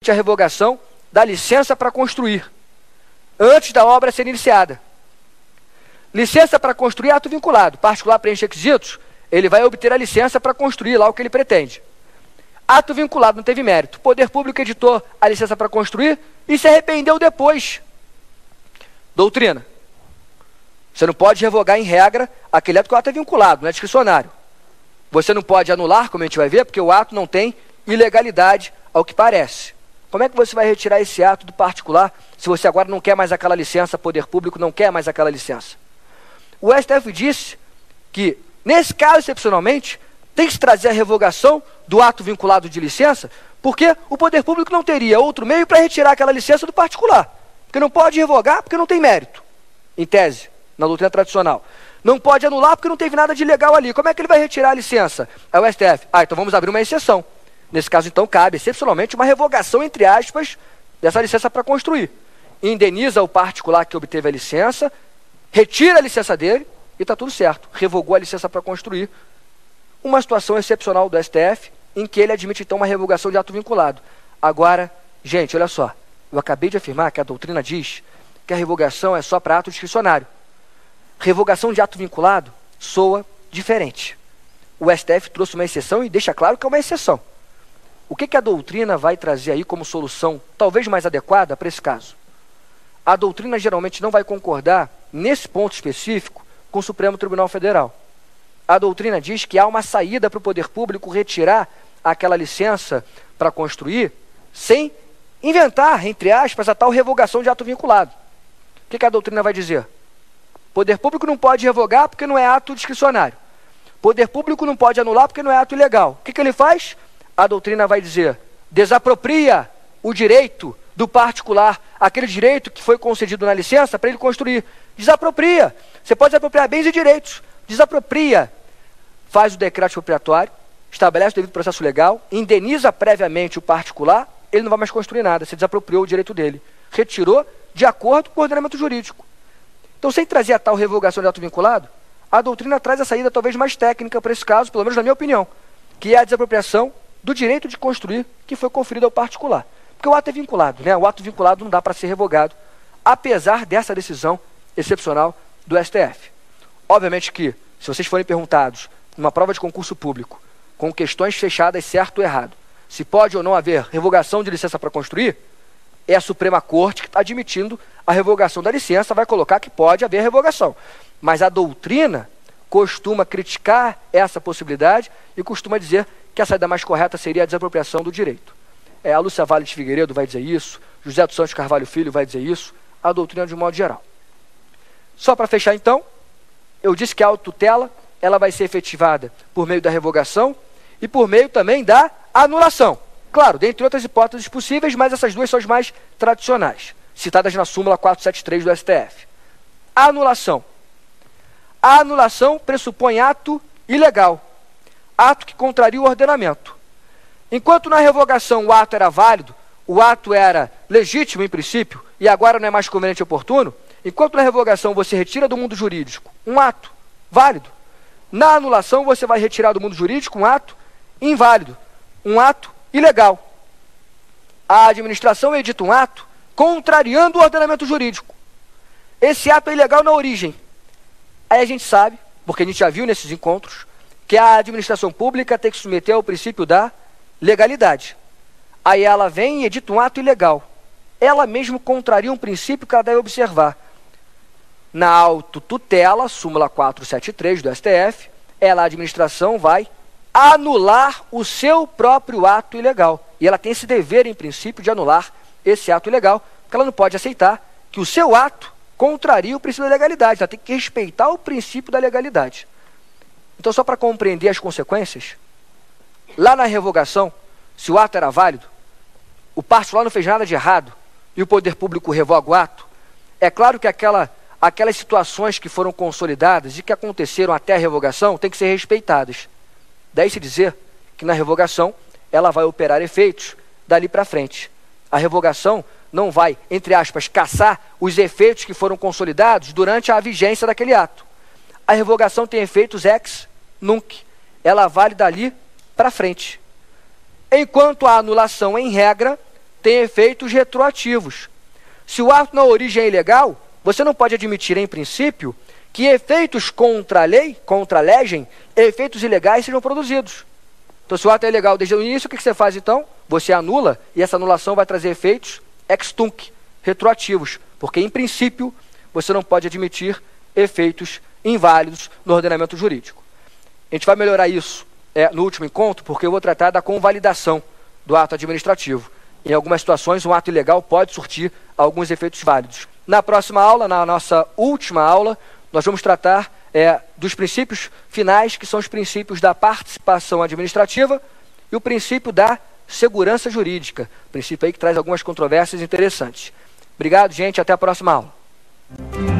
admite a revogação da licença para construir, antes da obra ser iniciada. Licença para construir é ato vinculado. Particular preenche requisitos, ele vai obter a licença para construir lá o que ele pretende. Ato vinculado não teve mérito. Poder público editou a licença para construir e se arrependeu depois. Doutrina. Você não pode revogar em regra aquele ato que o ato é vinculado, não é discricionário. Você não pode anular, como a gente vai ver, porque o ato não tem ilegalidade ao que parece. Como é que você vai retirar esse ato do particular se você agora não quer mais aquela licença, poder público não quer mais aquela licença? O STF disse que, nesse caso, excepcionalmente, tem que se trazer a revogação do ato vinculado de licença, porque o poder público não teria outro meio para retirar aquela licença do particular. Porque não pode revogar porque não tem mérito, em tese, na doutrina tradicional. Não pode anular porque não teve nada de ilegal ali. Como é que ele vai retirar a licença? É o STF. Então vamos abrir uma exceção. Nesse caso, então, cabe, excepcionalmente, uma revogação, entre aspas, dessa licença para construir. Indeniza o particular que obteve a licença, retira a licença dele e está tudo certo. Revogou a licença para construir. Uma situação excepcional do STF, em que ele admite, então, uma revogação de ato vinculado. Agora, gente, olha só. Eu acabei de afirmar que a doutrina diz que a revogação é só para ato discricionário. Revogação de ato vinculado soa diferente. O STF trouxe uma exceção e deixa claro que é uma exceção. O que a doutrina vai trazer aí como solução, talvez mais adequada para esse caso? A doutrina geralmente não vai concordar, nesse ponto específico, com o Supremo Tribunal Federal. A doutrina diz que há uma saída para o poder público retirar aquela licença para construir sem inventar, entre aspas, a tal revogação de ato vinculado. O que a doutrina vai dizer? Poder público não pode revogar porque não é ato discricionário. Poder público não pode anular porque não é ato ilegal. O que ele faz? A doutrina vai dizer, desapropria o direito do particular, aquele direito que foi concedido na licença para ele construir. Desapropria. Você pode desapropriar bens e direitos. Desapropria. Faz o decreto expropriatório, estabelece o devido processo legal, indeniza previamente o particular, ele não vai mais construir nada. Você desapropriou o direito dele. Retirou de acordo com o ordenamento jurídico. Então, sem trazer a tal revogação de ato vinculado, a doutrina traz a saída talvez mais técnica para esse caso, pelo menos na minha opinião, que é a desapropriação do direito de construir que foi conferido ao particular. Porque o ato é vinculado, né? O ato vinculado não dá para ser revogado, apesar dessa decisão excepcional do STF. Obviamente que, se vocês forem perguntados numa prova de concurso público, com questões fechadas certo ou errado, se pode ou não haver revogação de licença para construir, é a Suprema Corte que está admitindo a revogação da licença, vai colocar que pode haver revogação. Mas a doutrina costuma criticar essa possibilidade e costuma dizer que a saída mais correta seria a desapropriação do direito. A Lúcia Vale de Figueiredo vai dizer isso, José dos Santos Carvalho Filho vai dizer isso, a doutrina de um modo geral. Só para fechar então, eu disse que a autotutela ela vai ser efetivada por meio da revogação e por meio também da anulação. Claro, dentre outras hipóteses possíveis, mas essas duas são as mais tradicionais, citadas na súmula 473 do STF. A anulação. A anulação pressupõe ato ilegal, ato que contraria o ordenamento. Enquanto na revogação o ato era válido, o ato era legítimo em princípio, e agora não é mais conveniente e oportuno, enquanto na revogação você retira do mundo jurídico um ato válido, na anulação você vai retirar do mundo jurídico um ato inválido, um ato ilegal. A administração edita um ato contrariando o ordenamento jurídico. Esse ato é ilegal na origem. Aí a gente sabe, porque a gente já viu nesses encontros, que a administração pública tem que se submeter ao princípio da legalidade. Aí ela vem e edita um ato ilegal. Ela mesmo contraria um princípio que ela deve observar. Na autotutela, súmula 473 do STF, a administração vai anular o seu próprio ato ilegal. E ela tem esse dever, em princípio, de anular esse ato ilegal, porque ela não pode aceitar que o seu ato contraria o princípio da legalidade. Ela tem que respeitar o princípio da legalidade. Então, só para compreender as consequências, lá na revogação, se o ato era válido, o particular não fez nada de errado e o poder público revoga o ato, é claro que aquelas situações que foram consolidadas e que aconteceram até a revogação têm que ser respeitadas. Daí se dizer que na revogação ela vai operar efeitos dali para frente. A revogação não vai, entre aspas, caçar os efeitos que foram consolidados durante a vigência daquele ato. A revogação tem efeitos ex nunc. Ela vale dali para frente. Enquanto a anulação, em regra, tem efeitos retroativos. Se o ato na origem é ilegal, você não pode admitir, em princípio, que efeitos contra a lei, contra a legem, efeitos ilegais sejam produzidos. Então, se o ato é ilegal desde o início, o que você faz então? Você anula, e essa anulação vai trazer efeitos ex tunc, retroativos, porque, em princípio, você não pode admitir efeitos inválidos no ordenamento jurídico. A gente vai melhorar isso no último encontro, porque eu vou tratar da convalidação do ato administrativo. Em algumas situações, um ato ilegal pode surtir alguns efeitos válidos. Na próxima aula, na nossa última aula, nós vamos tratar dos princípios finais, que são os princípios da participação administrativa e o princípio da segurança jurídica. Princípio aí que traz algumas controvérsias interessantes. Obrigado, gente. Até a próxima aula.